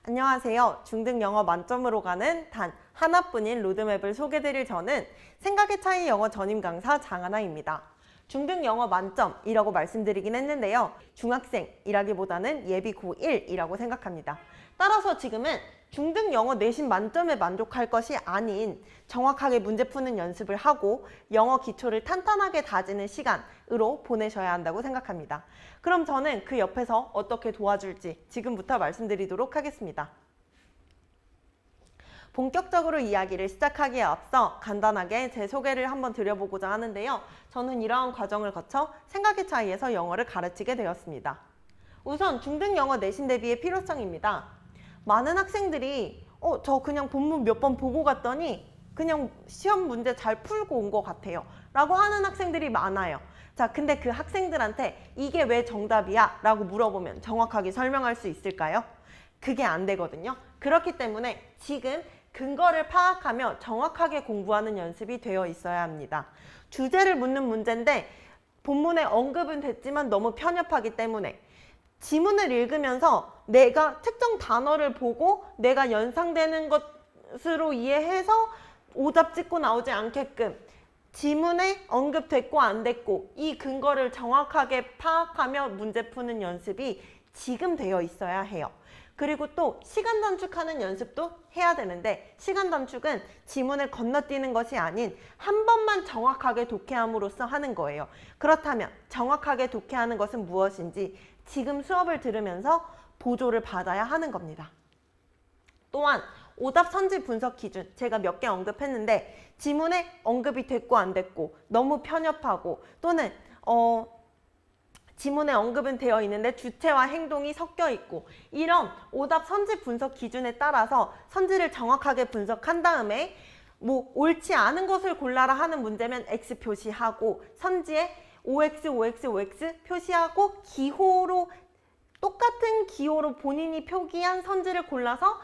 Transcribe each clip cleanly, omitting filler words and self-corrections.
안녕하세요. 중등 영어 만점으로 가는 단 하나뿐인 로드맵을 소개드릴 저는 생각의 차이 영어 전임 강사 장하나입니다. 중등 영어 만점이라고 말씀드리긴 했는데요. 중학생이라기보다는 예비 고1이라고 생각합니다. 따라서 지금은 중등 영어 내신 만점에 만족할 것이 아닌 정확하게 문제 푸는 연습을 하고 영어 기초를 탄탄하게 다지는 시간으로 보내셔야 한다고 생각합니다. 그럼 저는 그 옆에서 어떻게 도와줄지 지금부터 말씀드리도록 하겠습니다. 본격적으로 이야기를 시작하기에 앞서 간단하게 제 소개를 한번 드려보고자 하는데요. 저는 이러한 과정을 거쳐 생각의 차이에서 영어를 가르치게 되었습니다. 우선 중등 영어 내신 대비의 필요성입니다. 많은 학생들이 저 그냥 본문 몇 번 보고 갔더니 그냥 시험 문제 잘 풀고 온 것 같아요 라고 하는 학생들이 많아요. 자, 근데 그 학생들한테 이게 왜 정답이야? 라고 물어보면 정확하게 설명할 수 있을까요? 그게 안 되거든요. 그렇기 때문에 지금 근거를 파악하며 정확하게 공부하는 연습이 되어 있어야 합니다. 주제를 묻는 문제인데 본문에 언급은 됐지만 너무 편협하기 때문에 지문을 읽으면서 내가 특정 단어를 보고 내가 연상되는 것으로 이해해서 오답 찍고 나오지 않게끔 지문에 언급됐고 안 됐고 이 근거를 정확하게 파악하며 문제 푸는 연습이 지금 되어 있어야 해요. 그리고 또 시간 단축하는 연습도 해야 되는데 시간 단축은 지문을 건너뛰는 것이 아닌 한 번만 정확하게 독해함으로써 하는 거예요. 그렇다면 정확하게 독해하는 것은 무엇인지 지금 수업을 들으면서 보조를 받아야 하는 겁니다. 또한 오답 선지 분석 기준 제가 몇 개 언급했는데 지문에 언급이 됐고 안 됐고 너무 편협하고 또는 지문에 언급은 되어 있는데 주체와 행동이 섞여 있고 이런 오답 선지 분석 기준에 따라서 선지를 정확하게 분석한 다음에 옳지 않은 것을 골라라 하는 문제면 X 표시하고 선지에 OX, OX, OX 표시하고 기호로 똑같은 기호로 본인이 표기한 선지를 골라서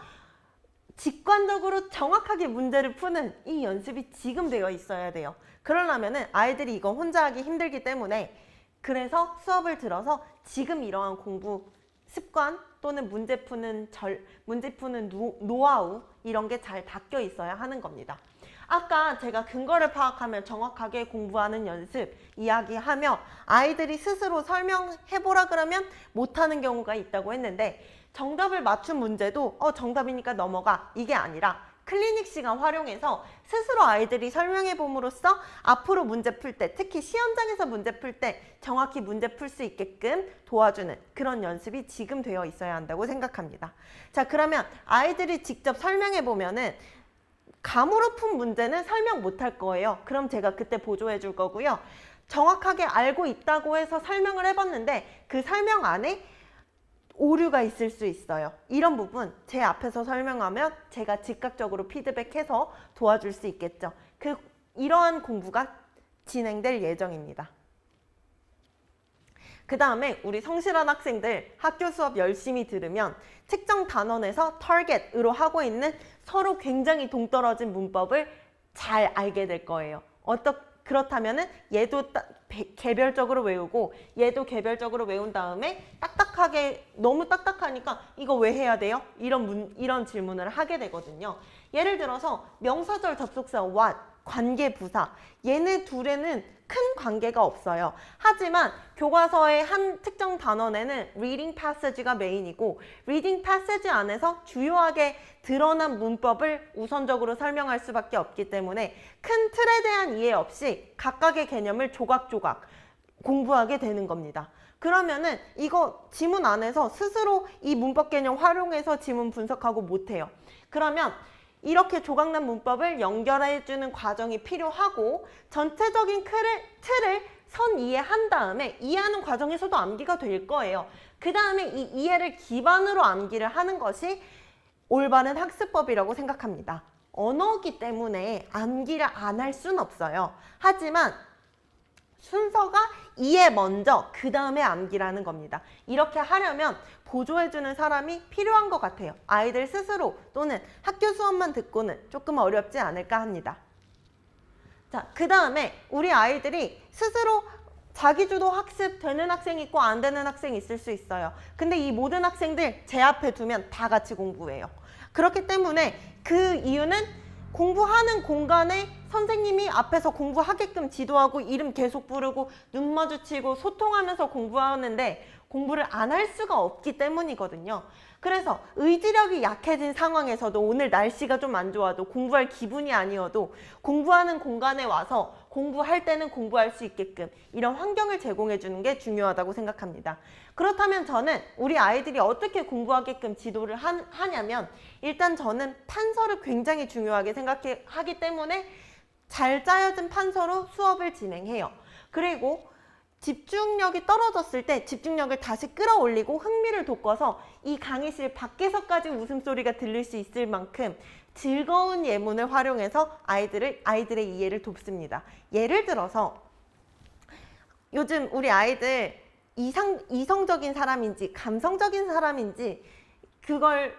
직관적으로 정확하게 문제를 푸는 이 연습이 지금 되어 있어야 돼요. 그러려면 아이들이 이거 혼자 하기 힘들기 때문에 그래서 수업을 들어서 지금 이러한 공부 습관 또는 문제 푸는 노하우 이런 게 잘 닦여 있어야 하는 겁니다. 아까 제가 근거를 파악하며 정확하게 공부하는 연습 이야기하며 아이들이 스스로 설명해보라 그러면 못하는 경우가 있다고 했는데 정답을 맞춘 문제도 정답이니까 넘어가 이게 아니라 클리닉 시간 활용해서 스스로 아이들이 설명해 봄으로써 앞으로 문제 풀 때 특히 시험장에서 문제 풀 때 정확히 문제 풀 수 있게끔 도와주는 그런 연습이 지금 되어 있어야 한다고 생각합니다. 자, 그러면 아이들이 직접 설명해 보면은 감으로 푼 문제는 설명 못할 거예요. 그럼 제가 그때 보조해 줄 거고요. 정확하게 알고 있다고 해서 설명을 해봤는데 그 설명 안에 오류가 있을 수 있어요. 이런 부분 제 앞에서 설명하면 제가 즉각적으로 피드백해서 도와줄 수 있겠죠. 이러한 공부가 진행될 예정입니다. 그 다음에 우리 성실한 학생들 학교 수업 열심히 들으면 특정 단원에서 타겟으로 하고 있는 서로 굉장히 동떨어진 문법을 잘 알게 될 거예요. 그렇다면은 얘도 개별적으로 외우고 얘도 개별적으로 외운 다음에 너무 딱딱하니까 이거 왜 해야 돼요? 이런 질문을 하게 되거든요. 예를 들어서 명사절 접속사 what, 관계 부사 얘네 둘에는 큰 관계가 없어요. 하지만 교과서의 한 특정 단원에는 reading passage가 메인이고 reading passage 안에서 주요하게 드러난 문법을 우선적으로 설명할 수밖에 없기 때문에 큰 틀에 대한 이해 없이 각각의 개념을 조각조각 공부하게 되는 겁니다. 그러면은 이거 지문 안에서 스스로 이 문법 개념 활용해서 지문 분석하고 못해요. 그러면 이렇게 조각난 문법을 연결해주는 과정이 필요하고 전체적인 틀을 선 이해한 다음에 이해하는 과정에서도 암기가 될 거예요. 그 다음에 이 이해를 기반으로 암기를 하는 것이 올바른 학습법이라고 생각합니다. 언어이기 때문에 암기를 안 할 수는 없어요. 하지만 순서가 이해 먼저 그 다음에 암기라는 겁니다. 이렇게 하려면 보조해주는 사람이 필요한 것 같아요. 아이들 스스로 또는 학교 수업만 듣고는 조금 어렵지 않을까 합니다. 자, 그 다음에 우리 아이들이 스스로 자기주도 학습 되는 학생이 있고 안 되는 학생이 있을 수 있어요. 근데 이 모든 학생들 제 앞에 두면 다 같이 공부해요. 그렇기 때문에 그 이유는 공부하는 공간에 선생님이 앞에서 공부하게끔 지도하고 이름 계속 부르고 눈 마주치고 소통하면서 공부하는데 공부를 안 할 수가 없기 때문이거든요. 그래서 의지력이 약해진 상황에서도 오늘 날씨가 좀 안 좋아도 공부할 기분이 아니어도 공부하는 공간에 와서 공부할 때는 공부할 수 있게끔 이런 환경을 제공해 주는 게 중요하다고 생각합니다. 그렇다면 저는 우리 아이들이 어떻게 공부하게끔 지도를 하냐면 일단 저는 판서를 굉장히 중요하게 생각하기 때문에 잘 짜여진 판서로 수업을 진행해요. 그리고 집중력이 떨어졌을 때 집중력을 다시 끌어올리고 흥미를 돋궈서 이 강의실 밖에서까지 웃음소리가 들릴 수 있을 만큼 즐거운 예문을 활용해서 아이들의 이해를 돕습니다. 예를 들어서 요즘 우리 아이들 이성적인 사람인지 감성적인 사람인지 그걸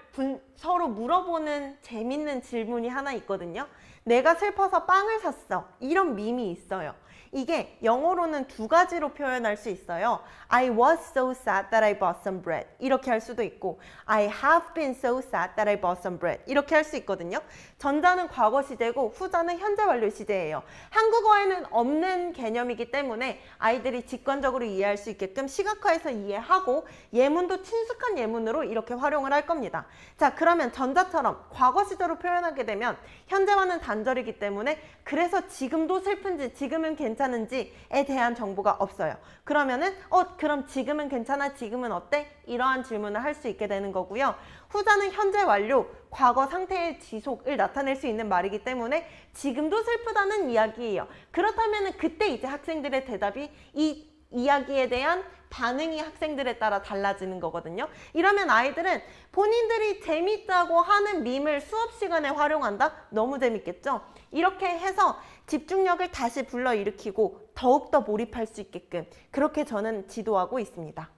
서로 물어보는 재밌는 질문이 하나 있거든요. 내가 슬퍼서 빵을 샀어. 이런 밈이 있어요. 이게 영어로는 두 가지로 표현할 수 있어요. I was so sad that I bought some bread. 이렇게 할 수도 있고 I have been so sad that I bought some bread. 이렇게 할 수 있거든요. 전자는 과거 시제고 후자는 현재 완료 시제예요. 한국어에는 없는 개념이기 때문에 아이들이 직관적으로 이해할 수 있게끔 시각화해서 이해하고 예문도 친숙한 예문으로 이렇게 활용을 할 겁니다. 자, 그러면 전자처럼 과거 시제로 표현하게 되면 현재와는 단절이기 때문에 그래서 지금도 슬픈지 지금은 괜찮은지에 대한 정보가 없어요. 그러면은 그럼 지금은 괜찮아, 지금은 어때? 이러한 질문을 할 수 있게 되는 거고요. 후자는 현재 완료, 과거 상태의 지속을 나타낼 수 있는 말이기 때문에 지금도 슬프다는 이야기예요. 그렇다면 그때 이제 학생들의 대답이 이 이야기에 대한 반응이 학생들에 따라 달라지는 거거든요. 이러면 아이들은 본인들이 재밌다고 하는 밈을 수업 시간에 활용한다? 너무 재밌겠죠? 이렇게 해서 집중력을 다시 불러일으키고 더욱더 몰입할 수 있게끔 그렇게 저는 지도하고 있습니다.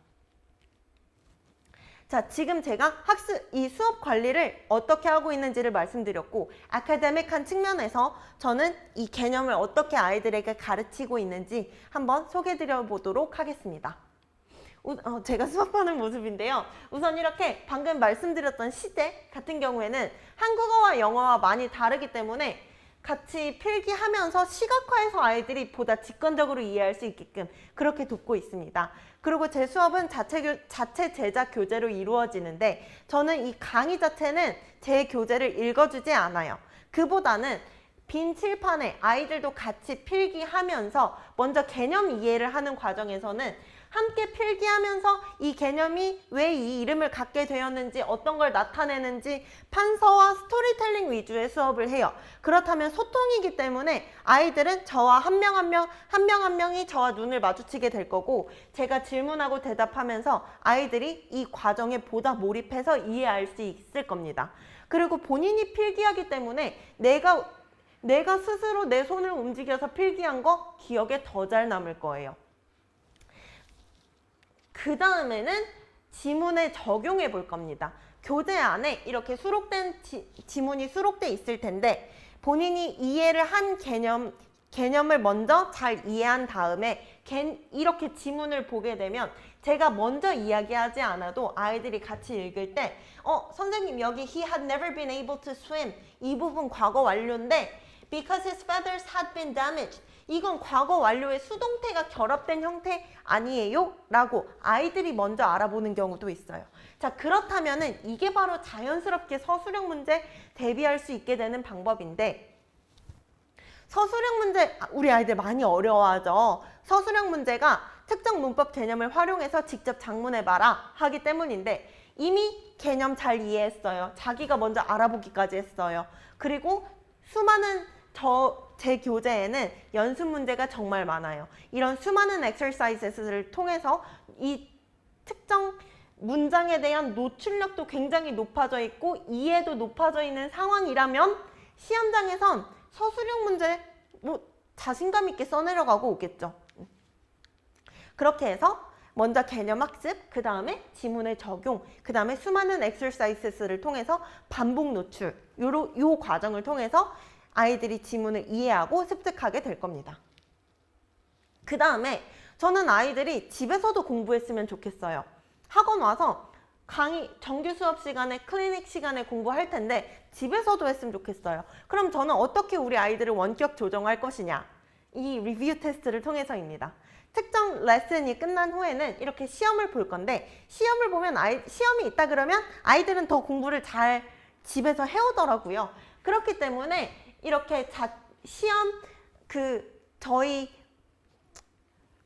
자, 지금 제가 이 수업 관리를 어떻게 하고 있는지를 말씀드렸고 아카데믹한 측면에서 저는 이 개념을 어떻게 아이들에게 가르치고 있는지 한번 소개해드려 보도록 하겠습니다. 제가 수업하는 모습인데요. 우선 이렇게 방금 말씀드렸던 시제 같은 경우에는 한국어와 영어와 많이 다르기 때문에 같이 필기하면서 시각화해서 아이들이 보다 직관적으로 이해할 수 있게끔 그렇게 돕고 있습니다. 그리고 제 수업은 자체 제작 교재로 이루어지는데 저는 이 강의 자체는 제 교재를 읽어주지 않아요. 그보다는 빈 칠판에 아이들도 같이 필기하면서 먼저 개념 이해를 하는 과정에서는 함께 필기하면서 이 개념이 왜 이 이름을 갖게 되었는지 어떤 걸 나타내는지 판서와 스토리텔링 위주의 수업을 해요. 그렇다면 소통이기 때문에 아이들은 저와 한 명 한 명이 저와 눈을 마주치게 될 거고 제가 질문하고 대답하면서 아이들이 이 과정에 보다 몰입해서 이해할 수 있을 겁니다. 그리고 본인이 필기하기 때문에 내가 스스로 내 손을 움직여서 필기한 거 기억에 더 잘 남을 거예요. 그 다음에는 지문에 적용해 볼 겁니다. 교재 안에 이렇게 수록된 지문이 수록돼 있을 텐데 본인이 이해를 한 개념을 먼저 잘 이해한 다음에 이렇게 지문을 보게 되면 제가 먼저 이야기하지 않아도 아이들이 같이 읽을 때 선생님 여기 he had never been able to swim 이 부분 과거 완료인데 because his feathers had been damaged 이건 과거 완료의 수동태가 결합된 형태 아니에요? 라고 아이들이 먼저 알아보는 경우도 있어요. 자, 그렇다면은 이게 바로 자연스럽게 서술형 문제 대비할 수 있게 되는 방법인데 서술형 문제 우리 아이들 많이 어려워하죠. 서술형 문제가 특정 문법 개념을 활용해서 직접 작문해봐라 하기 때문인데 이미 개념 잘 이해했어요. 자기가 먼저 알아보기까지 했어요. 그리고 수많은 제 교재에는 연습 문제가 정말 많아요. 이런 수많은 exercises를 통해서 이 특정 문장에 대한 노출력도 굉장히 높아져 있고 이해도 높아져 있는 상황이라면 시험장에선 서술형 문제 자신감 있게 써내려가고 오겠죠. 그렇게 해서 먼저 개념 학습, 그 다음에 지문의 적용, 그 다음에 수많은 exercises를 통해서 반복 노출 요 과정을 통해서 아이들이 지문을 이해하고 습득하게 될 겁니다. 그 다음에 저는 아이들이 집에서도 공부했으면 좋겠어요. 학원 와서 강의, 정규 수업 시간에, 클리닉 시간에 공부할 텐데 집에서도 했으면 좋겠어요. 그럼 저는 어떻게 우리 아이들을 원격 조정할 것이냐? 이 리뷰 테스트를 통해서입니다. 특정 레슨이 끝난 후에는 이렇게 시험을 볼 건데, 시험을 보면 시험이 있다 그러면 아이들은 더 공부를 잘 집에서 해오더라고요. 그렇기 때문에 이렇게 시험 저희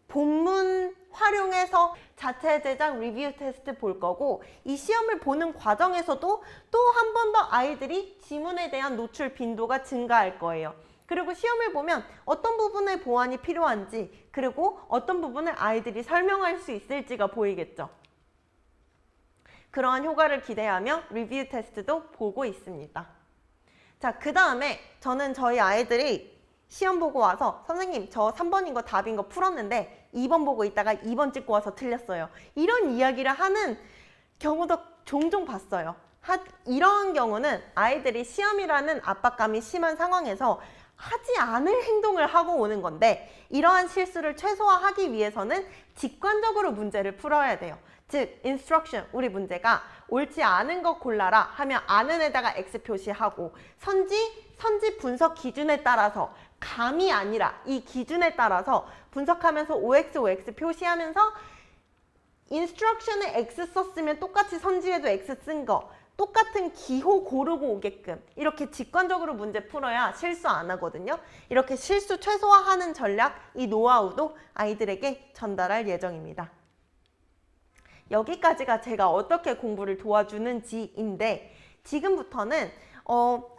본문 활용해서 자체 제작 리뷰 테스트 볼 거고, 이 시험을 보는 과정에서도 또 한 번 더 아이들이 지문에 대한 노출 빈도가 증가할 거예요. 그리고 시험을 보면 어떤 부분에 보완이 필요한지, 그리고 어떤 부분을 아이들이 설명할 수 있을지가 보이겠죠. 그러한 효과를 기대하며 리뷰 테스트도 보고 있습니다. 자, 그 다음에 저는 저희 아이들이 시험 보고 와서 선생님 저 3번인 거 답인 거 풀었는데 2번 보고 있다가 2번 찍고 와서 틀렸어요. 이런 이야기를 하는 경우도 종종 봤어요. 이러한 경우는 아이들이 시험이라는 압박감이 심한 상황에서 하지 않을 행동을 하고 오는 건데, 이러한 실수를 최소화하기 위해서는 직관적으로 문제를 풀어야 돼요. 즉, instruction, 우리 문제가 옳지 않은 거 골라라 하면 아는 에다가 X 표시하고, 선지 분석 기준에 따라서 감이 아니라 이 기준에 따라서 분석하면서 OX, OX 표시하면서 instruction에 X 썼으면 똑같이 선지에도 X 쓴 거, 똑같은 기호 고르고 오게끔 이렇게 직관적으로 문제 풀어야 실수 안 하거든요. 이렇게 실수 최소화하는 전략, 이 노하우도 아이들에게 전달할 예정입니다. 여기까지가 제가 어떻게 공부를 도와주는지인데, 지금부터는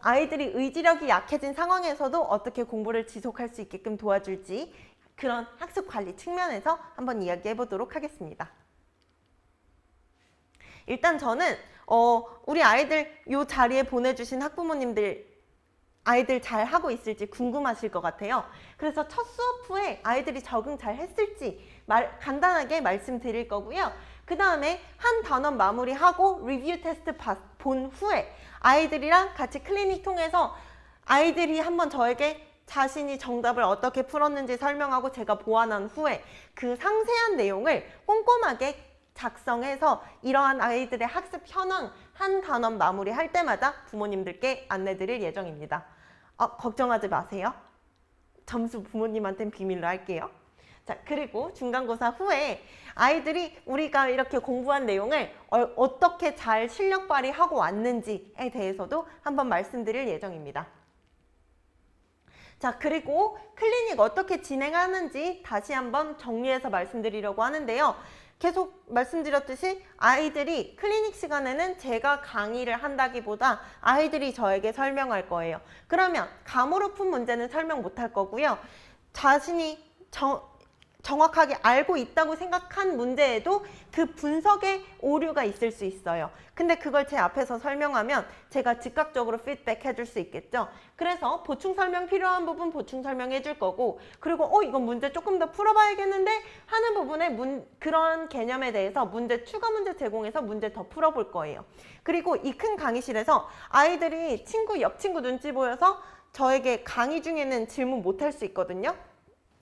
아이들이 의지력이 약해진 상황에서도 어떻게 공부를 지속할 수 있게끔 도와줄지, 그런 학습 관리 측면에서 한번 이야기해 보도록 하겠습니다. 일단 저는 우리 아이들 이 자리에 보내주신 학부모님들 아이들 잘 하고 있을지 궁금하실 것 같아요. 그래서 첫 수업 후에 아이들이 적응 잘 했을지 간단하게 말씀드릴 거고요. 그 다음에 한 단원 마무리하고 리뷰 테스트 본 후에 아이들이랑 같이 클리닉 통해서 아이들이 한번 저에게 자신이 정답을 어떻게 풀었는지 설명하고 제가 보완한 후에 그 상세한 내용을 꼼꼼하게 작성해서 이러한 아이들의 학습 현황 한 단원 마무리할 때마다 부모님들께 안내드릴 예정입니다. 걱정하지 마세요. 점수 부모님한테는 비밀로 할게요. 자, 그리고 중간고사 후에 아이들이 우리가 이렇게 공부한 내용을 어떻게 잘 실력 발휘하고 왔는지에 대해서도 한번 말씀드릴 예정입니다. 자, 그리고 클리닉 어떻게 진행하는지 다시 한번 정리해서 말씀드리려고 하는데요. 계속 말씀드렸듯이 아이들이 클리닉 시간에는 제가 강의를 한다기보다 아이들이 저에게 설명할 거예요. 그러면 감으로 푼 문제는 설명 못할 거고요. 자신이 정확하게 알고 있다고 생각한 문제에도 그 분석에 오류가 있을 수 있어요. 근데 그걸 제 앞에서 설명하면 제가 즉각적으로 피드백 해줄 수 있겠죠. 그래서 보충 설명 필요한 부분 보충 설명해 줄 거고, 그리고 이건 문제 조금 더 풀어봐야겠는데 하는 부분에 그런 개념에 대해서 추가 문제 제공해서 문제 더 풀어볼 거예요. 그리고 이 큰 강의실에서 아이들이 옆 친구 눈치 보여서 저에게 강의 중에는 질문 못 할 수 있거든요.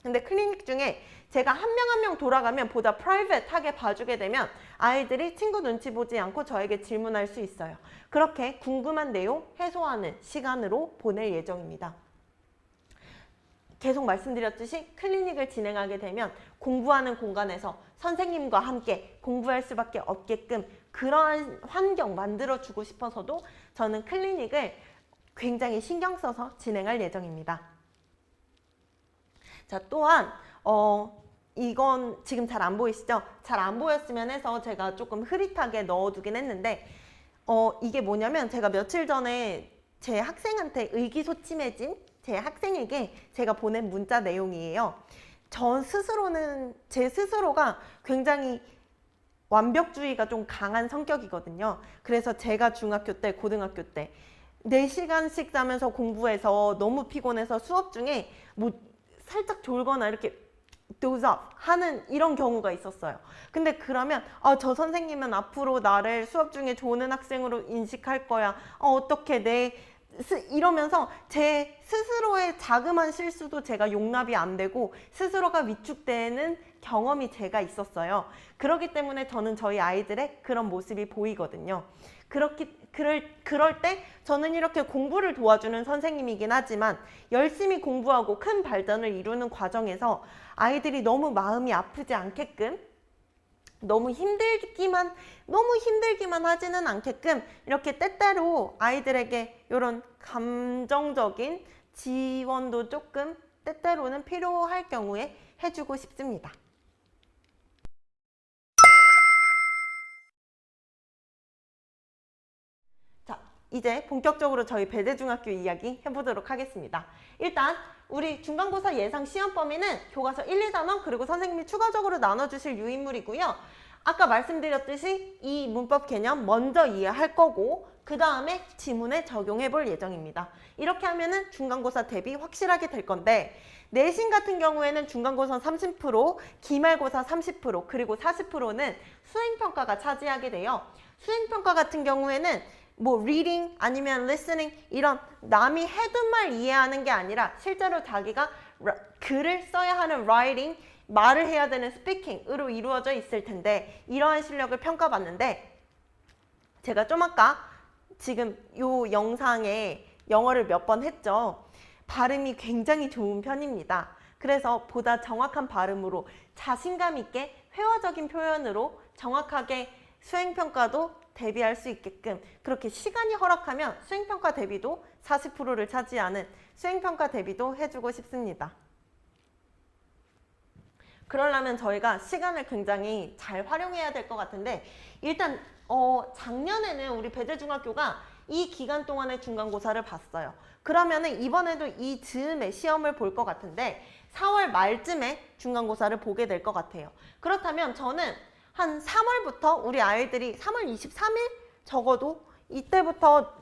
근데 클리닉 중에 제가 한 명 한 명 돌아가면 보다 프라이빗하게 봐주게 되면 아이들이 친구 눈치 보지 않고 저에게 질문할 수 있어요. 그렇게 궁금한 내용 해소하는 시간으로 보낼 예정입니다. 계속 말씀드렸듯이 클리닉을 진행하게 되면 공부하는 공간에서 선생님과 함께 공부할 수밖에 없게끔 그러한 환경 만들어주고 싶어서도 저는 클리닉을 굉장히 신경 써서 진행할 예정입니다. 자, 또한 이건 지금 잘 안 보이시죠? 잘 안 보였으면 해서 제가 조금 흐릿하게 넣어두긴 했는데 이게 뭐냐면 제가 며칠 전에 제 학생한테 의기소침해진 제 학생에게 제가 보낸 문자 내용이에요. 제 스스로가 굉장히 완벽주의가 좀 강한 성격이거든요. 그래서 제가 중학교 때, 고등학교 때 4시간씩 자면서 공부해서 너무 피곤해서 수업 중에 뭐 살짝 졸거나 이렇게 doze off 하는 이런 경우가 있었어요. 근데 그러면 저 선생님은 앞으로 나를 수업 중에 좋은 학생으로 인식할 거야. 어떻게 내 이러면서 제 스스로의 자그마한 실수도 제가 용납이 안 되고 스스로가 위축되는 경험이 제가 있었어요. 그렇기 때문에 저는 저희 아이들의 그런 모습이 보이거든요. 그럴 때 저는 이렇게 공부를 도와주는 선생님이긴 하지만 열심히 공부하고 큰 발전을 이루는 과정에서 아이들이 너무 마음이 아프지 않게끔 너무 힘들기만 하지는 않게끔 이렇게 때때로 아이들에게 이런 감정적인 지원도 조금 때때로는 필요할 경우에 해주고 싶습니다. 자, 이제 본격적으로 저희 배재중학교 이야기 해보도록 하겠습니다. 일단 우리 중간고사 예상 시험 범위는 교과서 1, 2단원 그리고 선생님이 추가적으로 나눠주실 유인물이고요. 아까 말씀드렸듯이 이 문법 개념 먼저 이해할 거고 그 다음에 지문에 적용해 볼 예정입니다. 이렇게 하면은 중간고사 대비 확실하게 될 건데 내신 같은 경우에는 중간고사 30%, 기말고사 30%, 그리고 40%는 수행평가가 차지하게 돼요. 수행평가 같은 경우에는 뭐 reading 아니면 listening 이런 남이 해둔 말 이해하는 게 아니라 실제로 자기가 글을 써야 하는 writing, 말을 해야 되는 speaking으로 이루어져 있을 텐데 이러한 실력을 평가받는데 제가 좀 아까 지금 요 영상에 영어를 몇 번 했죠. 발음이 굉장히 좋은 편입니다. 그래서 보다 정확한 발음으로 자신감 있게 회화적인 표현으로 정확하게 수행평가도 대비할 수 있게끔 그렇게 시간이 허락하면 수행평가 대비도 40%를 차지하는 수행평가 대비도 해주고 싶습니다. 그러려면 저희가 시간을 굉장히 잘 활용해야 될 것 같은데 일단 작년에는 우리 배재중학교가 이 기간 동안의 중간고사를 봤어요. 그러면은 이번에도 이 즈음에 시험을 볼 것 같은데 4월 말쯤에 중간고사를 보게 될 것 같아요. 그렇다면 저는 한 3월부터 우리 아이들이 3월 23일 적어도 이때부터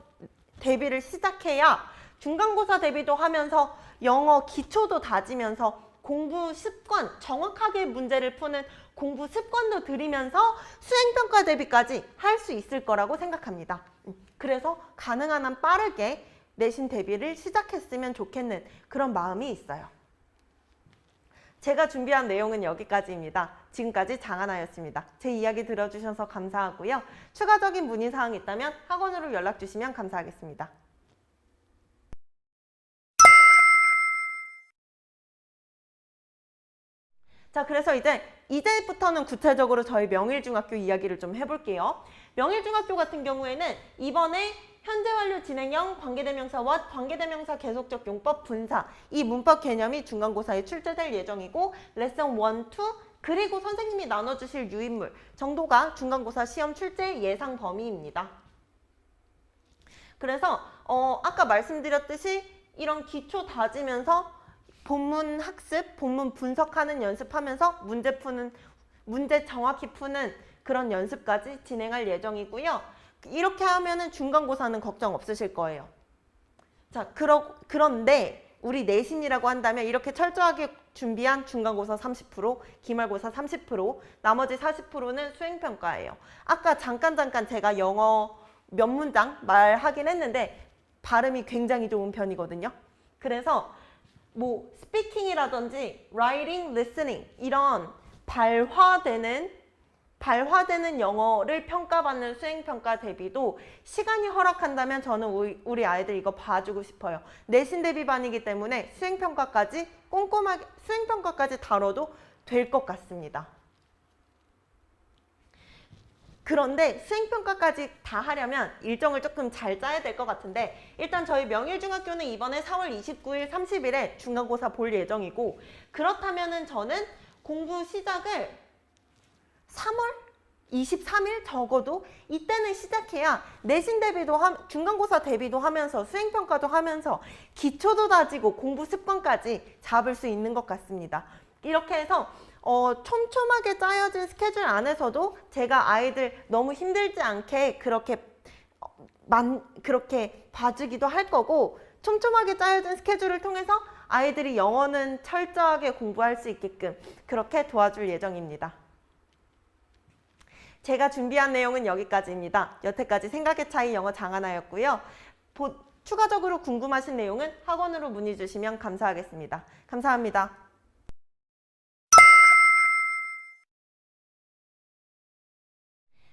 대비를 시작해야 중간고사 대비도 하면서 영어 기초도 다지면서 공부 습관, 정확하게 문제를 푸는 공부 습관도 들이면서 수행평가 대비까지 할 수 있을 거라고 생각합니다. 그래서 가능한 한 빠르게 내신 대비를 시작했으면 좋겠는 그런 마음이 있어요. 제가 준비한 내용은 여기까지입니다. 지금까지 장하나였습니다. 제 이야기 들어주셔서 감사하고요. 추가적인 문의사항이 있다면 학원으로 연락 주시면 감사하겠습니다. 자, 그래서 이제부터는 구체적으로 저희 명일중학교 이야기를 좀 해볼게요. 명일중학교 같은 경우에는 이번에 현재 완료 진행형 관계대명사와 관계대명사 계속적 용법 분사 이 문법 개념이 중간고사에 출제될 예정이고 레슨 1, 2 그리고 선생님이 나눠주실 유인물 정도가 중간고사 시험 출제 예상 범위입니다. 그래서 아까 말씀드렸듯이 이런 기초 다지면서 본문 학습, 본문 분석하는 연습하면서 문제 정확히 푸는 그런 연습까지 진행할 예정이고요. 이렇게 하면은 중간고사는 걱정 없으실 거예요. 자, 그런데 우리 내신이라고 한다면 이렇게 철저하게 준비한 중간고사 30%, 기말고사 30%, 나머지 40%는 수행평가예요. 아까 잠깐 제가 영어 몇 문장 말하긴 했는데 발음이 굉장히 좋은 편이거든요. 그래서 뭐 스피킹이라든지 writing, listening 이런 발화되는 영어를 평가받는 수행평가 대비도 시간이 허락한다면 저는 우리 아이들 이거 봐주고 싶어요. 내신 대비반이기 때문에 수행평가까지 꼼꼼하게 수행평가까지 다뤄도 될 것 같습니다. 그런데 수행평가까지 다 하려면 일정을 조금 잘 짜야 될 것 같은데 일단 저희 명일중학교는 이번에 4월 29일, 30일에 중간고사 볼 예정이고 그렇다면은 저는 공부 시작을 3월 23일 적어도 이때는 시작해야 내신 대비도 중간고사 대비도 하면서 수행평가도 하면서 기초도 다지고 공부 습관까지 잡을 수 있는 것 같습니다. 이렇게 해서 촘촘하게 짜여진 스케줄 안에서도 제가 아이들 너무 힘들지 않게 그렇게 봐주기도 할 거고 촘촘하게 짜여진 스케줄을 통해서 아이들이 영어는 철저하게 공부할 수 있게끔 그렇게 도와줄 예정입니다. 제가 준비한 내용은 여기까지입니다. 여태까지 생각의 차이 영어 장하나였고요. 추가적으로 궁금하신 내용은 학원으로 문의 주시면 감사하겠습니다. 감사합니다.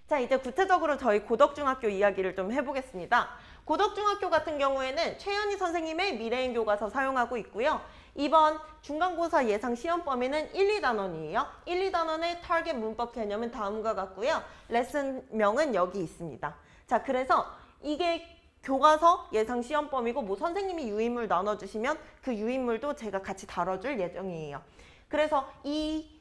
자, 이제 구체적으로 저희 고덕중학교 이야기를 좀 해보겠습니다. 고덕중학교 같은 경우에는 최연희 선생님의 미래인 교과서 사용하고 있고요. 이번 중간고사 예상 시험 범위는 1, 2단원이에요. 1, 2단원의 타겟 문법 개념은 다음과 같고요. 레슨명은 여기 있습니다. 자, 그래서 이게 교과서 예상 시험 범위고 뭐 선생님이 유인물 나눠주시면 그 유인물도 제가 같이 다뤄줄 예정이에요. 그래서 이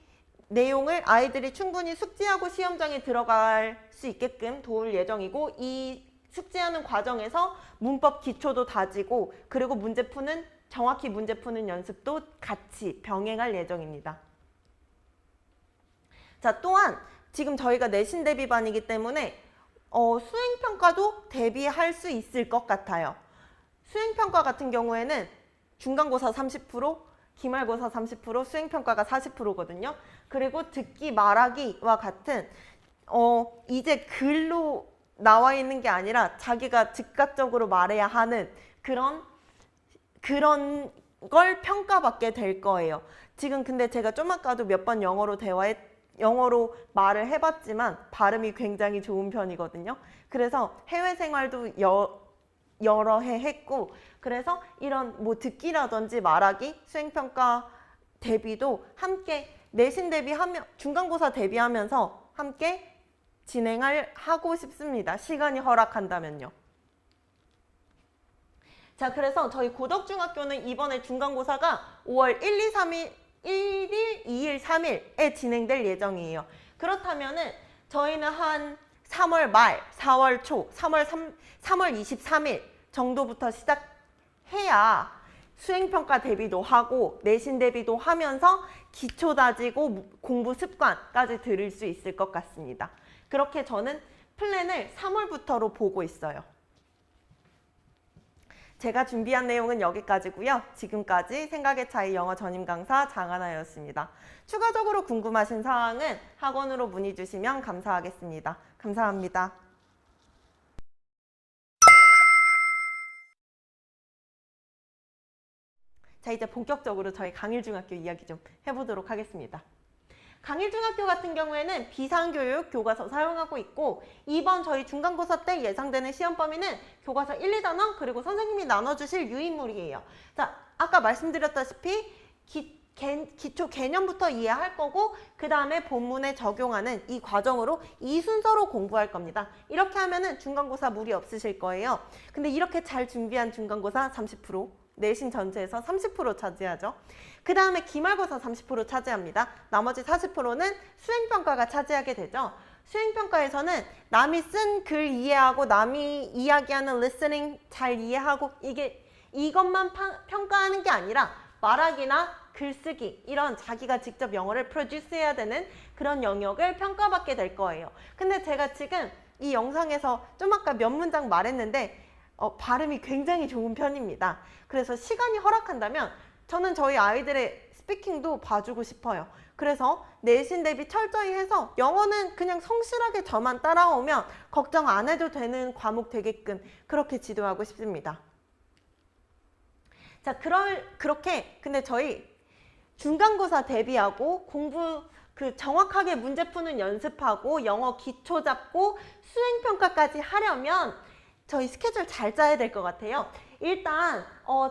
내용을 아이들이 충분히 숙지하고 시험장에 들어갈 수 있게끔 도울 예정이고 이 숙지하는 과정에서 문법 기초도 다지고 그리고 정확히 문제 푸는 연습도 같이 병행할 예정입니다. 자, 또한 지금 저희가 내신 대비반이기 때문에 수행평가도 대비할 수 있을 것 같아요. 수행평가 같은 경우에는 중간고사 30%, 기말고사 30%, 수행평가가 40%거든요. 그리고 듣기 말하기와 같은 이제 글로 나와 있는 게 아니라 자기가 즉각적으로 말해야 하는 그런 걸 평가받게 될 거예요. 지금 근데 제가 좀 아까도 몇 번 영어로 말을 해봤지만 발음이 굉장히 좋은 편이거든요. 그래서 해외 생활도 여러 해 했고 그래서 이런 뭐 듣기라든지 말하기, 수행평가 대비도 함께 내신 대비하며 중간고사 대비하면서 함께 하고 싶습니다. 시간이 허락한다면요. 자, 그래서 저희 고덕중학교는 이번에 중간고사가 5월 1일, 2일, 3일에 진행될 예정이에요. 그렇다면은 저희는 한 3월 말, 4월 초, 3월 23일 정도부터 시작해야 수행평가 대비도 하고 내신 대비도 하면서 기초 다지고 공부 습관까지 들을 수 있을 것 같습니다. 그렇게 저는 플랜을 3월부터로 보고 있어요. 제가 준비한 내용은 여기까지고요. 지금까지 생각의 차이 영어 전임 강사 장하나였습니다. 추가적으로 궁금하신 사항은 학원으로 문의 주시면 감사하겠습니다. 감사합니다. 자, 이제 본격적으로 저희 강일중학교 이야기 좀 해보도록 하겠습니다. 강일중학교 같은 경우에는 비상교육 교과서 사용하고 있고 이번 저희 중간고사 때 예상되는 시험 범위는 교과서 1, 2단원 그리고 선생님이 나눠주실 유인물이에요. 자, 아까 말씀드렸다시피 기초 개념부터 이해할 거고 그 다음에 본문에 적용하는 이 과정으로 이 순서로 공부할 겁니다. 이렇게 하면은 중간고사 무리 없으실 거예요. 근데 이렇게 잘 준비한 중간고사 30%, 내신 전체에서 30% 차지하죠. 그 다음에 기말고사 30% 차지합니다. 나머지 40%는 수행평가가 차지하게 되죠. 수행평가에서는 남이 쓴 글 이해하고 남이 이야기하는 listening 잘 이해하고 이것만 평가하는 게 아니라 말하기나 글쓰기 이런 자기가 직접 영어를 produce 해야 되는 그런 영역을 평가받게 될 거예요. 근데 제가 지금 이 영상에서 좀 아까 몇 문장 말했는데 발음이 굉장히 좋은 편입니다. 그래서 시간이 허락한다면 저는 저희 아이들의 스피킹도 봐주고 싶어요. 그래서 내신 대비 철저히 해서 영어는 그냥 성실하게 저만 따라오면 걱정 안 해도 되는 과목 되게끔 그렇게 지도하고 싶습니다. 자, 그렇게 근데 저희 중간고사 대비하고 정확하게 문제 푸는 연습하고 영어 기초 잡고 수행평가까지 하려면 저희 스케줄 잘 짜야 될 것 같아요. 일단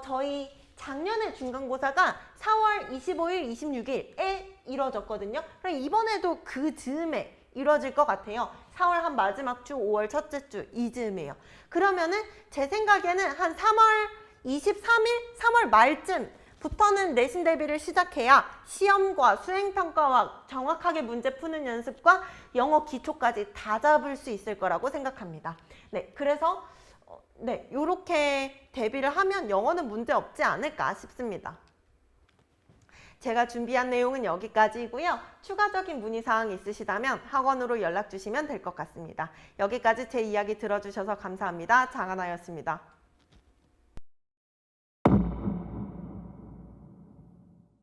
저희 작년에 중간고사가 4월 25일, 26일에 이뤄졌거든요. 그럼 이번에도 그 즈음에 이뤄질 것 같아요. 4월 한 마지막 주, 5월 첫째 주 이 즈음에요. 그러면은 제 생각에는 한 3월 23일, 3월 말쯤부터는 내신 대비를 시작해야 시험과 수행평가와 정확하게 문제 푸는 연습과 영어 기초까지 다 잡을 수 있을 거라고 생각합니다. 네, 그래서 이렇게 대비를 하면 영어는 문제 없지 않을까 싶습니다. 제가 준비한 내용은 여기까지이고요. 추가적인 문의사항 있으시다면 학원으로 연락 주시면 될 것 같습니다. 여기까지 제 이야기 들어주셔서 감사합니다. 장하나였습니다.